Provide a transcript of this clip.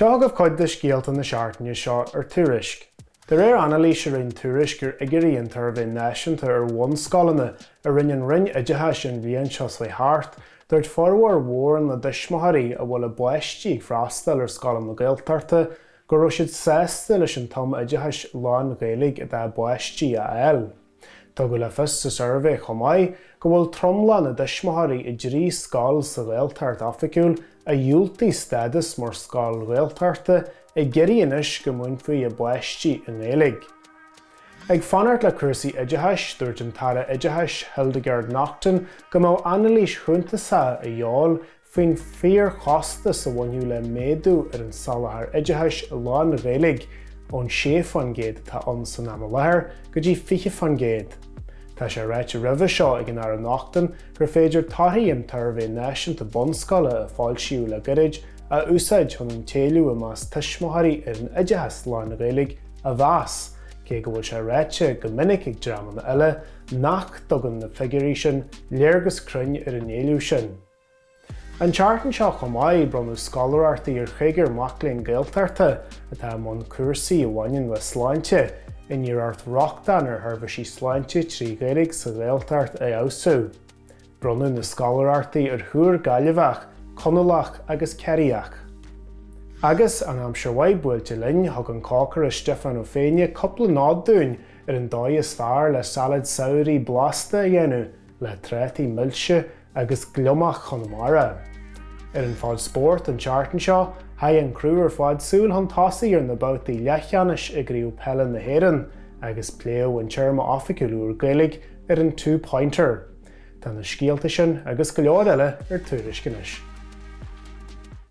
Seagah cuid de scéalta na seachtaine seo ar Tuairisc. De réir analís ar an Tuairisc gur igeíonn tar bhí náisiúnta ar bhain scolanna a rinneann rinn oideatha sin bhíonn seo sa thart, dúirt formhór mhór na deismothirí a bhfuil a buaistí freastal ar scolann na Gaeltachta go raibh siad sásta leis an tom oideachais lán Gaeilge a d buaistí a eil. Tá go le fis sa survey chomáid go bhfuil tromlan na deismothirí i dtrí scáil sa Gaeltacht oifigiúil a dhiúltaí stadas mar scáil Gaeltachta i gcéirí inis go mbunfaí a buaistí in Gaeilge. Ag fanart le cuasaí oideachais dúirt an tara oideachais Hildegard Naughton go mbeadh analís shúntacha a dheáil faoin fíor chosta sa bhainniú le méadú ar an salathar oideachais lán Gaeilge ón 6% tá an san am lethir go dtí 20%. Tá sé ráite roimhe seo ag an ara Naughton gur féidir taithí an tarbhé náisiúnta bonscoile a fáilsiú le gairid a úsáid chun an téiliú a más tuismothirí ar an oideachas lán Gaeilge a bheas, cé go bhfuil sé ráite go minic ag dreamanna eile nach dogann na figurí sin léargus cruinn ar an éiliú sin. An teartan seo chomáid bronú scoláirtaí ar chuigear maclainn Gaeltachta atá món cuasaí a bhainneann le sláinte in dhearart rochtain ar tharbh sláinte trí Gaeilge sa Gaeltacht é ausú. Bronú na scoláirtaí ar thuair gaiilehach, conolach agus ceiríach. Agus an am seohaid buailte linn thug an cácar a Stefano féine coppla nádúin ar an dáis fearr le salad saoirí blasta a dhéanú le trétaí milse agus gluamach chunamara. Ar an fáil spórt an teartan seo, haigh an crú ar fáid súil an tosaí ar na bátaí leithcheanais i gcríú pellan na hÉireann agus pléamh an teirme oifigiúil Gaeilge ar an 2-pointer. Tá na scéalta sin agus go leor eile ar Tuairisc inis.